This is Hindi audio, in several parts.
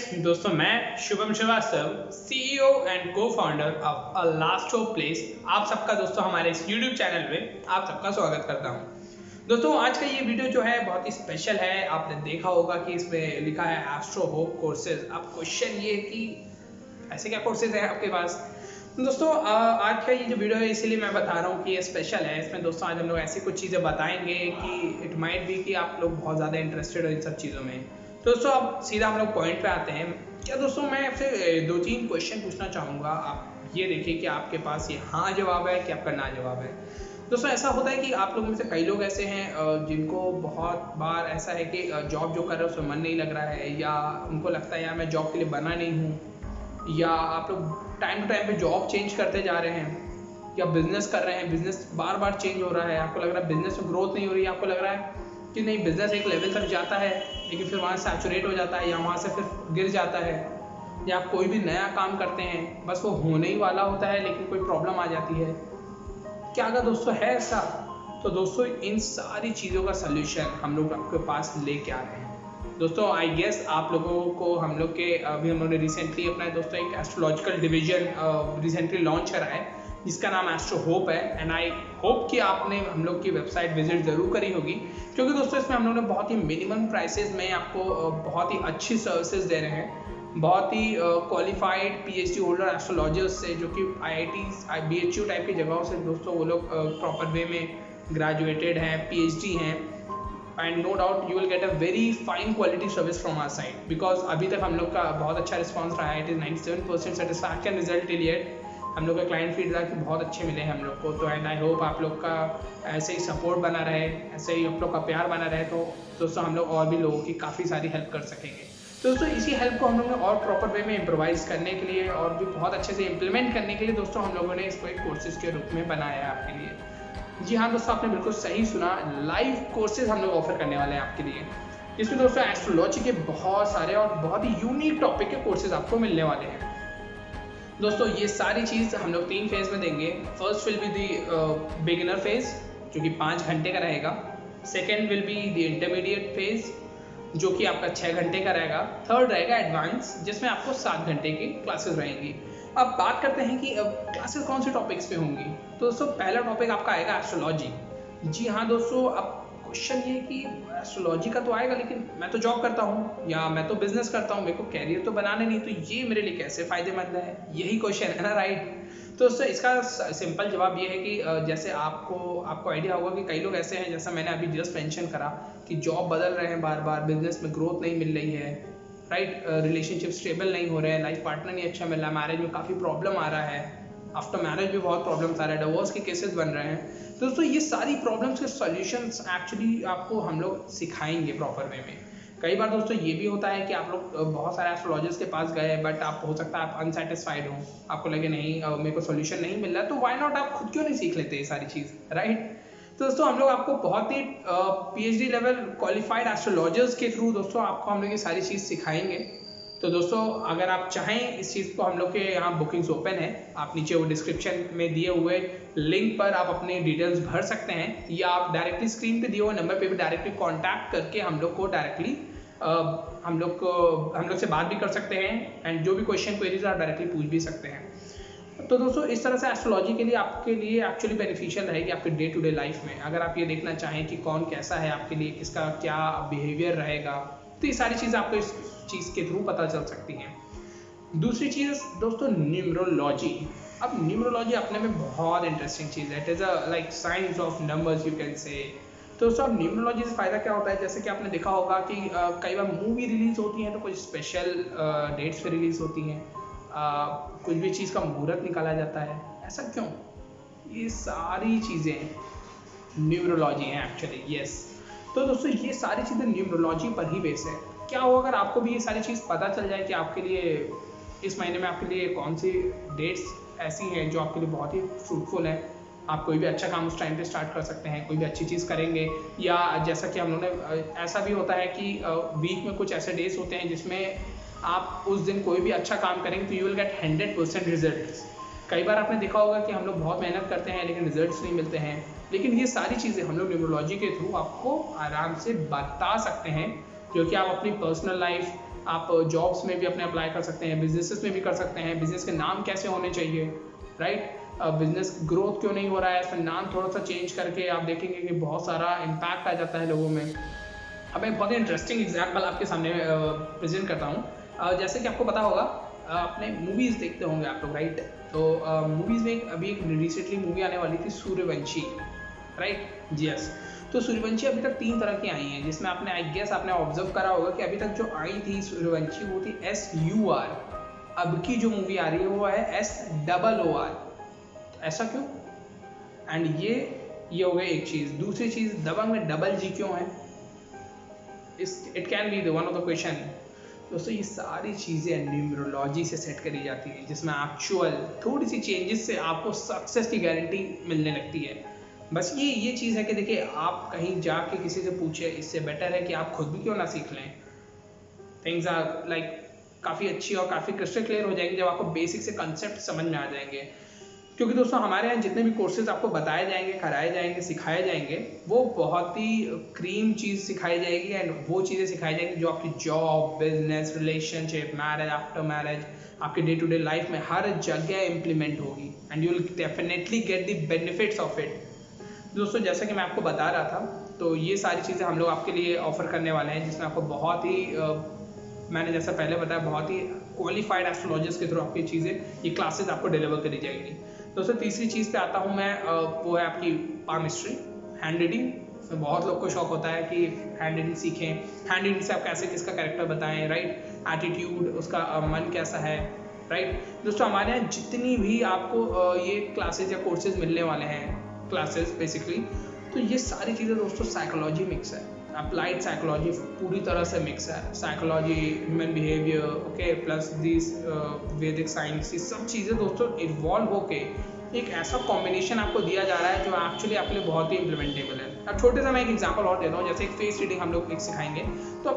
दोस्तों मैं शुभम श्रीवास्तव सीईओ एंड को founder of a last hope place आप सबका दोस्तों हमारे इस यूट्यूब चैनल में आप सबका स्वागत करता हूं। दोस्तों आज का ये वीडियो जो है बहुत ही स्पेशल है। आपने देखा होगा कि इसमें लिखा है एस्ट्रो होप कोर्सेज। अब क्वेश्चन ये कि ऐसे क्या कोर्सेज हैं आपके पास। दोस्तों आज का ये जो वीडियो है इसीलिए मैं बता रहा हूँ कि ये स्पेशल है। इसमें दोस्तों आज हम लोग ऐसी कुछ चीज़ें बताएंगे कि इट माइट बी कि आप लोग बहुत ज़्यादा इंटरेस्टेड हो इन सब चीज़ों में। तो दोस्तों अब सीधा हम लोग पॉइंट पे आते हैं। क्या दोस्तों मैं आपसे 2-3 क्वेश्चन पूछना चाहूँगा। आप ये देखिए कि आपके पास ये हाँ जवाब है कि आपका ना जवाब है। दोस्तों ऐसा होता है कि आप लोगों में से कई लोग ऐसे हैं जिनको बहुत बार ऐसा है कि जॉब जो कर रहे हैं उसमें मन नहीं लग रहा है, या उनको लगता है यार मैं जॉब के लिए बना नहीं हूँ, या आप लोग टाइम टू टाइम पे जॉब चेंज करते जा रहे हैं, या बिजनेस कर रहे हैं, बिजनेस बार बार चेंज हो रहा है, आपको लग रहा है बिजनेस में ग्रोथ नहीं हो रही है, आपको लग रहा है कि नहीं बिजनेस एक लेवल तक जाता है लेकिन फिर वहाँ सैचुरेट हो जाता है या वहाँ से फिर गिर जाता है, या आप कोई भी नया काम करते हैं बस वो होने ही वाला होता है लेकिन कोई प्रॉब्लम आ जाती है। क्या अगर दोस्तों है ऐसा, तो दोस्तों इन सारी चीज़ों का सल्यूशन हम लोग आपके पास लेके आ रहे हैं। दोस्तों आई गेस आप लोगों को हम लोग के अभी हम लोगों ने रिसेंटली अपना दोस्तों एक एस्ट्रोलॉजिकल डिवीजन रिसेंटली लॉन्च करा है जिसका नाम एस्ट्रो होप है। एंड आई होप कि आपने हम लोग की वेबसाइट विजिट ज़रूर करी होगी, क्योंकि दोस्तों इसमें हम लोग ने बहुत ही मिनिमम प्राइसेस में आपको बहुत ही अच्छी सर्विसेज दे रहे हैं। बहुत ही क्वालिफाइड पीएचडी होल्डर एस्ट्रोलॉजर्स से जो कि आईआईटीज बीएचयू टाइप की जगहों से दोस्तों वो लोग प्रॉपर वे में ग्रेजुएटेड हैं, पीएचडी हैं। And no doubt you will get a very fine quality service from our side, because अभी तक हम लोग का बहुत अच्छा रिस्पॉन्स रहा है। It is 97% satisfaction result till yet. हम लोग का क्लाइंट फीडबैक बहुत अच्छे मिले हैं हम लोग को। तो एंड आई होप आप लोग का ऐसे ही सपोर्ट बना रहे, ऐसे ही आप लोग का प्यार बना रहे, तो दोस्तों हम लोग और भी लोगों की काफ़ी सारी हेल्प कर सकेंगे। तो दोस्तों इसी हेल्प को हम लोग ने और प्रॉपर वे में इम्प्रोवाइज करने के लिए और भी बहुत अच्छे से इम्प्लीमेंट करने के लिए दोस्तों हम लोगों ने इसको एक कोर्सेज के रूप में बनाया है आपके लिए। जी हाँ दोस्तों, आपने बिल्कुल सही सुना, लाइव कोर्सेज हम लोग ऑफर करने वाले हैं आपके लिए, जिसमें दोस्तों एस्ट्रोलॉजी के बहुत सारे और बहुत ही यूनिक टॉपिक के कोर्सेज आपको मिलने वाले हैं। दोस्तों ये सारी चीज़ हम लोग 3 फेज में देंगे। First will be the beginner phase जो कि 5 घंटे का रहेगा। Second will be the intermediate phase जो कि आपका 6 घंटे का रहेगा। थर्ड रहेगा एडवांस जिसमें आपको 7 घंटे की क्लासेस रहेंगी। अब बात करते हैं कि क्लासेस कौन से टॉपिक्स पे होंगी। तो दोस्तों पहला टॉपिक आपका आएगा एस्ट्रोलॉजी। जी हाँ दोस्तों, अब क्वेश्चन ये कि एस्ट्रोलॉजी का तो आएगा लेकिन मैं तो जॉब करता हूँ या मैं तो बिजनेस करता हूँ, मेरे को कैरियर तो बनाने नहीं, तो ये मेरे लिए कैसे फायदेमंद है, यही क्वेश्चन है ना, राइट। तो दोस्तों इसका सिंपल जवाब ये है कि जैसे आपको आइडिया होगा कि कई लोग ऐसे हैं, जैसा मैंने अभी जस्ट मेंशन करा, कि जॉब बदल रहे हैं बार बार, बिजनेस में ग्रोथ नहीं मिल रही है, राइट, रिलेशनशिप स्टेबल नहीं हो रहे हैं, लाइफ पार्टनर नहीं अच्छा मिल रहा, मैरिज में काफ़ी प्रॉब्लम आ रहा है, आफ्टर मैरिज भी बहुत प्रॉब्लम्स आ रहे हैं, डिवोर्स के केसेस बन रहे हैं। तो दोस्तों ये सारी प्रॉब्लम्स के सॉल्यूशंस एक्चुअली आपको हम लोग सिखाएंगे प्रॉपर वे में। कई बार दोस्तों ये भी होता है कि आप लोग बहुत सारे एस्ट्रोलॉजर्स के पास गए बट आप हो सकता है आप अनसेटिस्फाइड हो, आपको लगे नहीं मेरे को सॉल्यूशन नहीं मिल रहा है, तो व्हाई नॉट आप खुद क्यों नहीं सीख लेते ये सारी चीज़, राइट। तो दोस्तों हम लोग आपको बहुत ही पीएचडी लेवल क्वालिफाइड एस्ट्रोलॉजर्स के थ्रू दोस्तों आपको हम लोग ये सारी चीज़ सिखाएंगे। तो दोस्तों अगर आप चाहें इस चीज़ को, हम लोग के यहाँ बुकिंग्स ओपन है, आप नीचे वो डिस्क्रिप्शन में दिए हुए लिंक पर आप अपने डिटेल्स भर सकते हैं, या आप डायरेक्टली स्क्रीन पे दिए हुए नंबर पे भी डायरेक्टली कांटेक्ट करके हम लोग को डायरेक्टली हम लोग से बात भी कर सकते हैं। एंड जो भी क्वेश्चन क्वेरीज आप डायरेक्टली पूछ भी सकते हैं। तो दोस्तों इस तरह से एस्ट्रोलॉजी के लिए आपके लिए एक्चुअली बेनिफिशियल रहेगी आपके डे टू डे लाइफ में। अगर आप ये देखना चाहें कि कौन कैसा है आपके लिए, किसका क्या बिहेवियर रहेगा, तो ये सारी चीज़ आपको इस चीज़ के थ्रू पता चल सकती हैं। दूसरी चीज़ दोस्तों न्यूमरोलॉजी। अब न्यूमरोलॉजी अपने में बहुत इंटरेस्टिंग चीज़ है। It is a like science of numbers you can say. तो दोस्तों अब न्यूमरोलॉजी से फ़ायदा क्या होता है, जैसे कि आपने देखा होगा कि कई बार मूवी रिलीज़ होती हैं तो कुछ स्पेशल डेट्स पे रिलीज़ होती हैं, कुछ भी चीज़ का मुहूर्त निकाला जाता है, ऐसा क्यों? ये सारी चीज़ें न्यूमरोलॉजी हैं एक्चुअली, यस। तो दोस्तों ये सारी चीज़ें न्यूमरोलॉजी पर ही बेस है। क्या हो अगर आपको भी ये सारी चीज़ पता चल जाए कि आपके लिए इस महीने में आपके लिए कौन सी डेट्स ऐसी हैं जो आपके लिए बहुत ही फ्रूटफुल है, आप कोई भी अच्छा काम उस टाइम पे स्टार्ट कर सकते हैं, कोई भी अच्छी चीज़ करेंगे। या जैसा कि हम लोगों ने ऐसा भी होता है कि वीक में कुछ ऐसे डेज होते हैं जिसमें आप उस दिन कोई भी अच्छा काम करेंगे तो यू विल गेट 100% रिजल्ट्स। कई बार आपने देखा होगा कि हम लोग बहुत मेहनत करते हैं लेकिन रिजल्ट्स नहीं मिलते हैं, लेकिन ये सारी चीज़ें हम लोग न्यूमरोलॉजी के थ्रू आपको आराम से बता सकते हैं, जो कि आप अपनी पर्सनल लाइफ आप जॉब्स में भी अपने अप्लाई कर सकते हैं, बिजनेसेस में भी कर सकते हैं, बिजनेस के नाम कैसे होने चाहिए, राइट, बिजनेस ग्रोथ क्यों नहीं हो रहा है, इसका नाम थोड़ा सा चेंज करके आप देखेंगे कि बहुत सारा इम्पैक्ट आ जाता है लोगों में। अब मैं बहुत ही इंटरेस्टिंग एग्जाम्पल आपके सामने प्रेजेंट करता हूँ। जैसे कि आपको पता होगा, अपने मूवीज़ देखते होंगे आप लोग, राइट, तो मूवीज़ में अभी एक रिसेंटली मूवी आने वाली थी सूर्यवंशी, राइट, जी यस। तो सूर्यवंशी अभी तक 3 तरह की आई हैं, जिसमें आपने आई गेस आपने ऑब्जर्व करा होगा कि अभी तक जो आई थी सूर्यवंशी वो थी SUR। अब की जो मूवी आ रही है वो है SOOR। ऐसा क्यों? एंड ये हो गई एक चीज़। दूसरी चीज़, दबंग में डबल G क्यों है? It can be one of the question. दोस्तों ये सारी चीज़ें न्यूमरोलॉजी से सेट करी जाती है, जिसमें एक्चुअल थोड़ी सी चेंजेस से आपको सक्सेस की गारंटी मिलने लगती है। बस ये चीज़ है कि देखिए, आप कहीं जाके किसी से पूछे, इससे बेटर है कि आप खुद भी क्यों ना सीख लें। थिंग्स आर लाइक काफ़ी अच्छी और काफ़ी क्रिस्टल क्लियर हो जाएंगी जब आपको बेसिक से कंसेप्ट समझ में आ जाएंगे। क्योंकि दोस्तों हमारे यहाँ जितने भी कोर्सेज आपको बताए जाएंगे, कराए जाएंगे, सिखाए जाएंगे, वो बहुत ही क्रीम चीज़ सिखाई जाएगी एंड वो चीज़ें सिखाई जाएंगी जो आपकी job, business, relationship, marriage, after marriage, आपके डे टू डे लाइफ में हर जगह इम्प्लीमेंट होगी and you will definitely get the benefits of it. दोस्तों जैसा कि मैं आपको बता रहा था, तो ये सारी चीज़ें हम लोग आपके लिए ऑफर करने वाले हैं, जिसमें आपको बहुत ही मैंने जैसा पहले बताया, बहुत ही क्वालिफाइड एस्ट्रोलॉजिस्ट के थ्रू आपकी चीज़ें, ये क्लासेस आपको डिलीवर करी जाएगी। दोस्तों तीसरी चीज़ पे आता हूँ मैं, वो है आपकी पामिस्ट्री, हैंड रीडिंग। इसमें बहुत लोग को शौक होता है कि हैंड रीडिंग सीखें, हैंड रीडिंग से आप कैसे किसका कैरेक्टर बताएं, राइट, एटीट्यूड, उसका मन कैसा है, राइट। दोस्तों हमारे यहाँ जितनी भी आपको ये क्लासेज या कोर्सेज मिलने वाले हैं, क्लासेस बेसिकली, तो ये सारी चीज़ें दोस्तों साइकोलॉजी मिक्स है, अप्लाइड साइकोलॉजी पूरी तरह से मिक्स है, psychology, human behaviour, okay, plus this वैदिक साइंस, ये सब चीज़ें दोस्तों इन्वॉल्व होके एक ऐसा कॉम्बिनेशन आपको दिया जा रहा है जो एक्चुअली आपके लिए बहुत ही इम्प्लीमेंटेबल है। अब छोटे सा मैं एक एग्जांपल और देता हूँ, जैसे एक फेस रीडिंग हम लोग एक सिखाएंगे। तो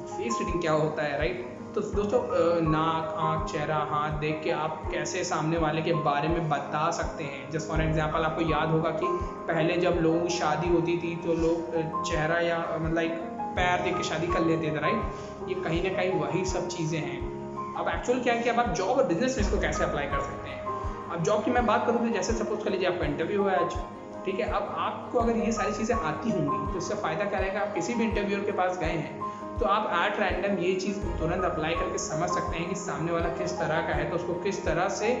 फेस रीडिंग क्या होता है, राइट, तो दोस्तों नाक, आँख, चेहरा, हाथ देख के आप कैसे सामने वाले के बारे में बता सकते हैं। जस्ट फॉर एग्जांपल, आपको याद होगा कि पहले जब लोगों की शादी होती थी तो लोग चेहरा या मतलब लाइक पैर देख के शादी कर लेते थे, राइट। ये कहीं ना कहीं वही सब चीज़ें हैं। अब एक्चुअल क्या है कि अब आप जॉब और बिजनेस में इसको कैसे अप्लाई कर सकते हैं। अब जॉब की मैं बात करूँ तो जैसे सपोज कर लीजिए आपका इंटरव्यू है आज, ठीक है। अब आपको अगर ये सारी चीज़ें आती होंगी तो इससे फ़ायदा क्या रहेगा, आप किसी भी इंटरव्यूअर के पास गए हैं तो आप एट रैंडम ये चीज़ तुरंत अप्लाई करके समझ सकते हैं कि सामने वाला किस तरह का है, तो उसको किस तरह से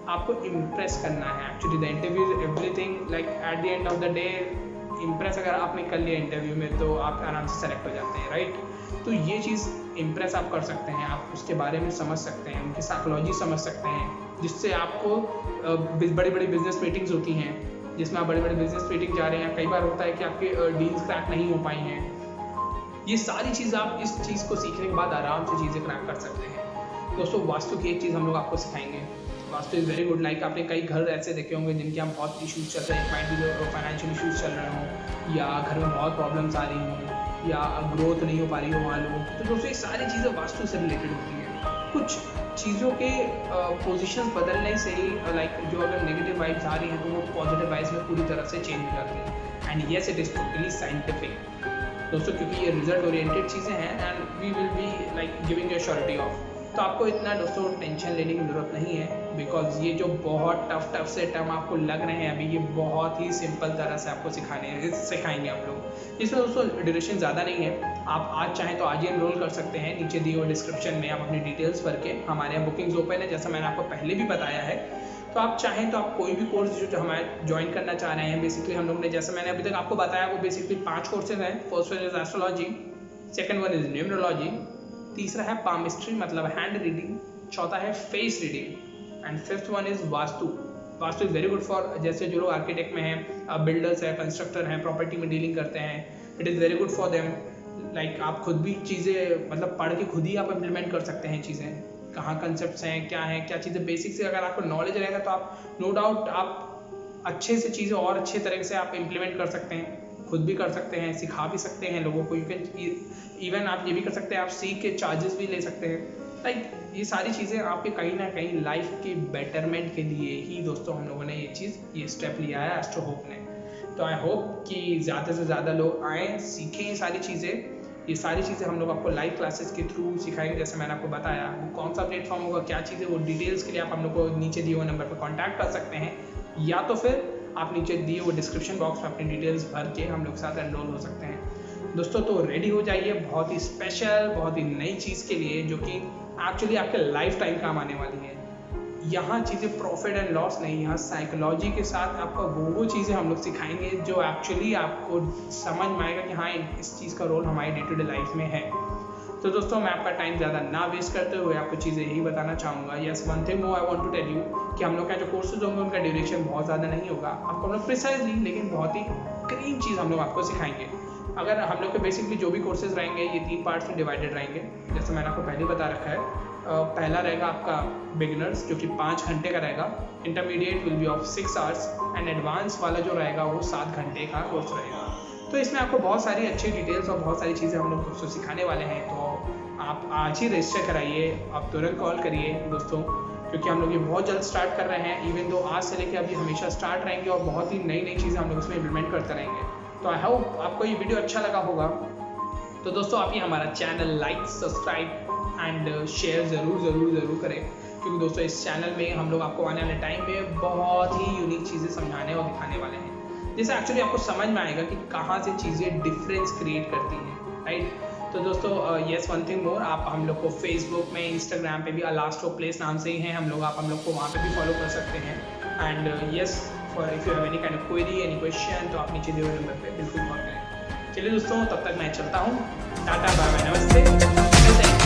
आपको इम्प्रेस करना है। Actually the interview is everything, like at the end of the day impress अगर आपने कर लिया इंटरव्यू में तो आप आराम से सेलेक्ट हो जाते हैं, राइट। तो ये चीज़ इम्प्रेस आप कर सकते हैं, आप उसके बारे में समझ सकते हैं, उनकी साइकोलॉजी समझ सकते हैं, जिससे आपको बड़ी बड़ी बिजनेस मीटिंग्स होती हैं जिसमें आप बड़े बड़े बिजनेस मीटिंग जा रहे हैं, कई बार होता है कि आपके डील्स क्रैक नहीं हो पाई हैं। ये सारी चीज़ आप इस चीज़ को सीखने के बाद आराम से चीज़ें क्रैक कर सकते हैं। दोस्तों वास्तु की एक चीज़ हम लोग आपको सिखाएंगे, vastu is very good. Like आपने कई घर ऐसे देखे होंगे जिनके यहाँ बहुत इशूज़ चल रहे हैं, माइंड भी फाइनेंशियल इशूज़ चल रहे हों या घर में बहुत प्रॉब्लम्स आ रही हों या ग्रोथ नहीं हो पा रही हो मालूम। तो दोस्तों ये सारी चीज़ें वास्तु से रिलेटेड होती हैं। कुछ चीज़ों के पोजीशंस बदलने से ही लाइक जो अगर नेगेटिव वाइब्स आ रही हैं तो वो पॉजिटिव वाइब्स में पूरी तरह से चेंज हो जाती हैं। And yes it is totally scientific दोस्तों, क्योंकि ये रिजल्ट ओरिएंटेड चीज़ें हैं and we will be like giving you surety of. तो आपको इतना दोस्तों टेंशन लेने की ज़रूरत नहीं है, बिकॉज ये जो बहुत टफ से टर्म आपको लग रहे हैं अभी, ये बहुत ही सिंपल तरह से आपको सिखाएंगे हम लोग। इसमें दोस्तों ड्यूरेशन ज़्यादा नहीं है, आप आज चाहें तो आज ही एनरोल कर सकते हैं। नीचे दिए हुए डिस्क्रिप्शन में आप अपनी डिटेल्स भर के, हमारे यहाँ बुकिंग्स ओपन है जैसा मैंने आपको पहले भी बताया है। तो आप चाहें तो आप कोई भी कोर्स जो हमारे ज्वाइन करना चाह रहे हैं, बेसिकली हम लोग ने जैसे मैंने अभी तक आपको बताया वो बेसिकली 5 कोर्सेज हैं। First one is astrology, second one is numerology, तीसरा है पामिस्ट्री मतलब हैंड रीडिंग, चौथा है face reading and fifth one is vastu. Vastu is very good for जैसे जो लोग आर्किटेक्ट में हैं, बिल्डर्स हैं, कंस्ट्रक्टर हैं, प्रॉपर्टी में डीलिंग करते हैं, it is very good for them. Like आप खुद भी चीज़ें मतलब पढ़ के खुद ही आप इम्प्लीमेंट कर सकते हैं चीज़ें, कहाँ कंसेप्ट्स हैं, क्या चीज़ें बेसिक से अगर आपको नॉलेज रहेगा तो आप नो डाउट आप अच्छे से चीज़ें और अच्छे तरीके से आप इम्प्लीमेंट कर सकते हैं, खुद भी कर सकते हैं, सिखा भी सकते हैं लोगों को। यू कैन इवन आप ये भी कर सकते हैं, आप सीख के चार्जेस भी ले सकते हैं। लाइक ये सारी चीज़ें आपके कहीं ना कहीं लाइफ के बेटरमेंट के लिए ही दोस्तों हम लोगों ने ये स्टेप लिया है एस्ट्रो होप ने। तो आई होप कि ज़्यादा से ज़्यादा लोग आएँ, सीखें ये सारी चीज़ें। ये सारी चीज़ें हम लोग आपको लाइव क्लासेस के थ्रू सिखाएंगे। जैसे मैंने आपको बताया वो कौन सा प्लेटफॉर्म होगा, क्या चीज़ें, वो डिटेल्स के लिए आप हम लोग को नीचे दिए हुए नंबर पर कॉन्टैक्ट कर सकते हैं, या तो फिर आप नीचे दिए हुए डिस्क्रिप्शन बॉक्स में अपनी डिटेल्स भर के हम लोग के साथ एनरोल हो सकते हैं। दोस्तों तो रेडी हो जाइए बहुत ही स्पेशल, बहुत ही नई चीज़ के लिए, जो कि एक्चुअली आपके लाइफ टाइम काम आने वाली है। यहाँ चीज़ें प्रॉफिट एंड लॉस नहीं, यहाँ साइकोलॉजी के साथ आपको वो चीज़ें हम लोग सिखाएंगे जो एक्चुअली आपको समझ में आएगा कि हाँ इस चीज़ का रोल हमारी डे टू डे लाइफ में है। तो दोस्तों मैं आपका टाइम ज़्यादा ना वेस्ट करते हुए आपको चीज़ें यही बताना चाहूँगा। Yes, one thing more I want to tell you कि हम लोग का जो कोर्सेज होंगे उनका ड्यूरेशन बहुत ज़्यादा नहीं होगा। आपको हम लोग प्रिसाइजली लेकिन बहुत ही क्लीन चीज़ हम लोग आपको सिखाएंगे। अगर हम लोग के बेसिकली जो भी कोर्सेज रहेंगे ये 3 पार्ट्स में डिवाइडेड रहेंगे। जैसे मैंने आपको पहले बता रखा है, पहला रहेगा आपका बिगिनर्स जो कि 5 घंटे का रहेगा, intermediate will be of 6 hours and advance वाला जो रहेगा वो 7 घंटे का कोर्स रहेगा। तो इसमें आपको बहुत सारी अच्छी डिटेल्स और बहुत सारी चीज़ें हम लोग दोस्तों सिखाने वाले हैं। तो आप आज ही रजिस्टर कराइए, आप तुरंत कॉल करिए दोस्तों, क्योंकि हम लोग ये बहुत जल्द स्टार्ट कर रहे हैं। इवन दो आज से लेकर अभी हमेशा स्टार्ट रहेंगे और बहुत ही नई नई चीज़ें हम लोग इसमें इम्प्लीमेंट करते रहेंगे। तो आई होप आपको ये वीडियो अच्छा लगा होगा। तो दोस्तों आप ये हमारा channel like, subscribe and share ज़रूर करें, क्योंकि दोस्तों इस चैनल में हम लोग आपको आने वाले टाइम में बहुत ही यूनिक चीज़ें समझाने और दिखाने वाले हैं, जिससे एक्चुअली आपको समझ में आएगा कि कहाँ से चीज़ें डिफरेंस क्रिएट करती हैं, राइट। तो दोस्तों यस, वन थिंग मोर, आप हम लोग को फेसबुक में, इंस्टाग्राम पे भी लास्ट ऑफ प्लेस नाम से ही हैं हम लोग, आप हम लोग को वहाँ पे भी फॉलो कर सकते हैं। And yes, for if you have any kind of query, any question, तो आप नीचे दिए हुए नंबर पे बिल्कुल कॉल करें। चलिए दोस्तों तब तक मैं चलता हूँ, टाटा बाय बाय, नमस्ते।